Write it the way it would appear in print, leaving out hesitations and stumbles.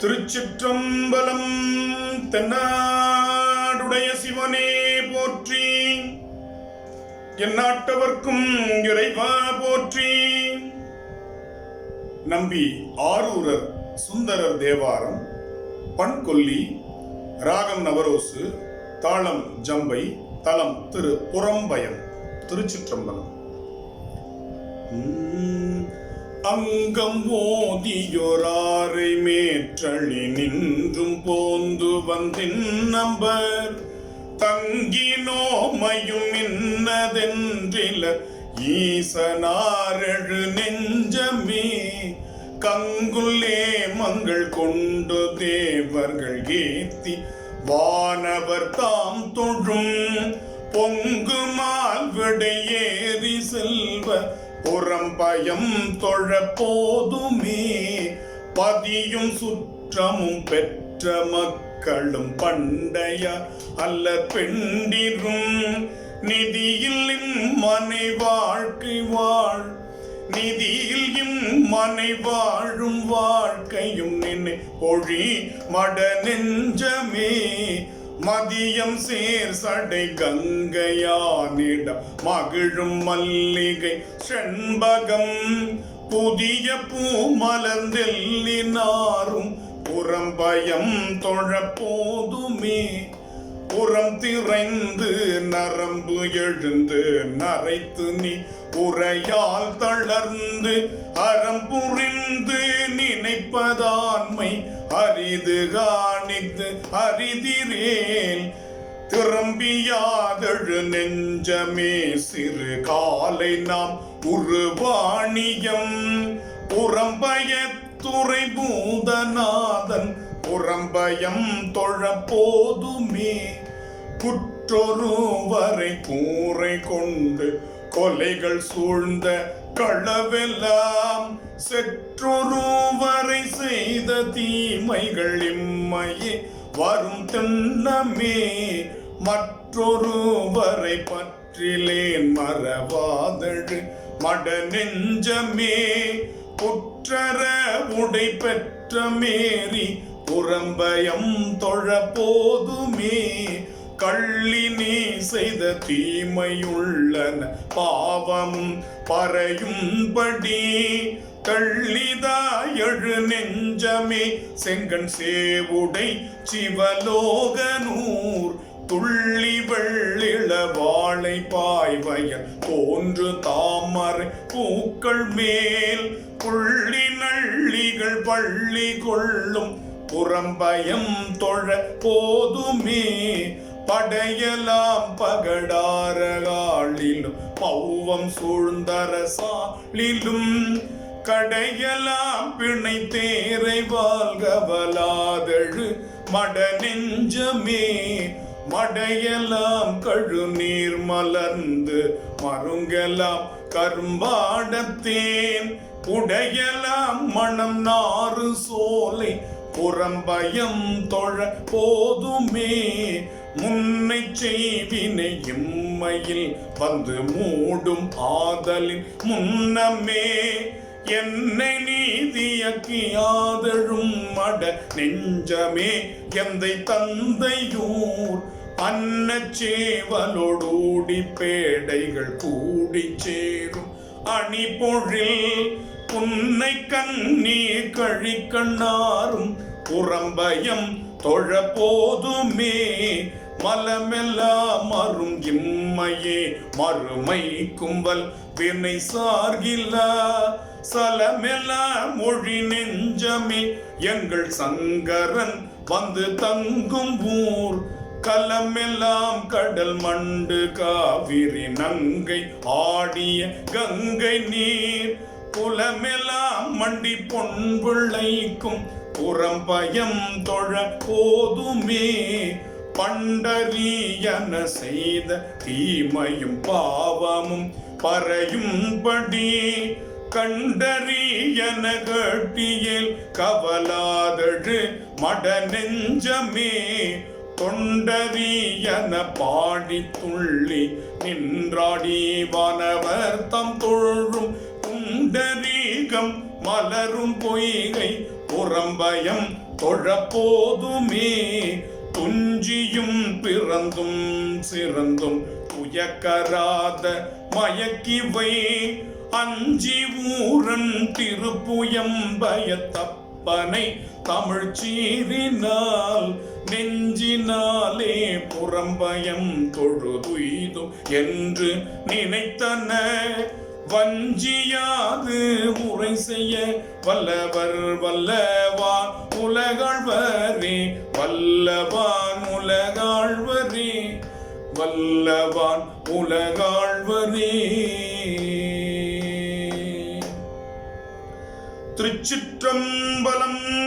திருச்சிற்றம்பலம். தென்னாடுடைய சிவனே போற்றி, எந்நாட்டவர்க்கும் இறைவா போற்றி. நம்பி ஆரூரர் சுந்தரர் தேவாரம். பண்கொல்லி, ராகம் நவரோசு, தாளம் ஜம்பை, தலம் திரு புறம்பயம். திருச்சிற்றம்பலம். அங்கம் ஓதியொராரை மேற்றளி நின்றும் போந்து வந்தின் நம்பர் தங்கினோமையும் இன்னதென்றில ஈசனாரெழு நெஞ்சமே கங்குள்ளே மங்கள் கொண்டு தேவர்கள் ஏத்தி வானவர் தாம் தொழும் பொங்கு மால்விடையேறி செல்வ புறம்பயம் தொழ போதுமே பதியும் சுற்றமும் பெற்ற மக்களும் பண்டைய அல்ல பெண்டிரும் நிதியில் இம்மனை வாழ்க்கை வாழ் நிதியில் இம்மனை வாழும் வாழ்க்கையும் நினை பொழி மட நெஞ்சமே மதியம் சேர் சடை கங்கையானிட மகிழும் மல்லிகை செண்பகம் புதிய பூ மலர்ந்தெல்லினாரும் புறம்பயம் தொழ போதுமே புறம் திரைந்து நரம்பு எழுந்து நரைத்து நீ உரையால் தளர்ந்து அறம் புரிந்து நினைப்பதான்மை அரிது காணித்து அரிதிரேல் திரும்பியாதழு நெஞ்சமே சிறு காலை நாம் உருவாணியம் புறம்பயத்துறை பூதநாதன் புறம்பயம் தொழ போதுமே குற்றொருவரை கூரை கொண்டு கொலைகள் சூழ்ந்த களவெல்லாம் செற்றொருவரை செய்த தீமைகள் இம்மையே வரும் திண்ணமே மற்றொருவரை பற்றிலேன் மறவாதழு மட நெஞ்சமே புற்றர உடை பெற்ற மேரி புறம்பயம் தொழ போதுமே கள்ளினே செய்த தீமையுள்ளன பாவமும் பறையும்படி தள்ளிதாயழு நெஞ்சமே செங்கன் சேவுடை சிவலோகனூர் துள்ளி வெள்ளிள வாழை பாய்வயல் போன்று தாமரை பூக்கள் மேல் புள்ளி நள்ளிகள் பள்ளி கொள்ளும் புறம்பயம் தொழ போதுமே படையலாம் பகடாரகாளிலும் பௌவம் சூழ்ந்தரசாலிலும் கடையலாம் பிணை தேரை வாழ்கவலாதழு மட நெஞ்சமே மடையலாம் கழுநீர் மலர்ந்து மருங்கலாம் கரும்பாடத்தேன் உடையலாம் மணம் நாறு சோலை புறம்பயம் தொழ போதுமே முன்னை செய்வினை இம்மையில் வந்து மூடும் ஆதலின் முன்னமே என்னை நீதியக்கியாதழும் மட நெஞ்சமே எந்தை தந்தையூர் அன்னச்சேவலோடூடி பேடைகள் கூடி சேரும் அணி பொழில் புன்னை கண்ணீர் கழிக்கண்ணாரும் புறம்பயம் தொழ போதுமே மலமெல்லாம் மறும் இம்மையே மறுமை கும்பல் வினை சார்கிலா சலமெல்லாம் மொழி நெஞ்சமே எங்கள் சங்கரன் வந்து தங்கும் ஊர் கலமெல்லாம் கடல் மண்டு காவிரி நங்கை ஆடிய கங்கை நீர் புலமெல்லாம் மண்டி பொன் விளைக்கும் புறம்பயம் தொழ போதுமே பண்டரியன செய்த தீமையும் பாவமும் பறையும்படி கண்டரியன கட்டியல் கவலாதழு மட நெஞ்சமே தொண்டரியன பாடி துள்ளி நின்றாடி வானவர் தம் தொழும் குண்டரீகம் மலரும் பொய்கை புறம்பயம் தொழப்போதுமே. துஞ்சியும் பிறந்தும் சிறந்தும் துயக்கராத மயக்கிவை அஞ்சி ஊரன் திருப்புயம்பயத்தப்பனை தமிழ் சீரினால் நெஞ்சினாலே புறம்பயம் தொழுதுய்தும் என்று நினைத்தன வஞ்சியாது உரை செய்ய வல்லவர் வல்லவான் உலகாழ்வரே. வல்லவான் உலகாழ்வரே, வல்லவான் உலகாழ்வரே. திருச்சிற்றம்பலம்.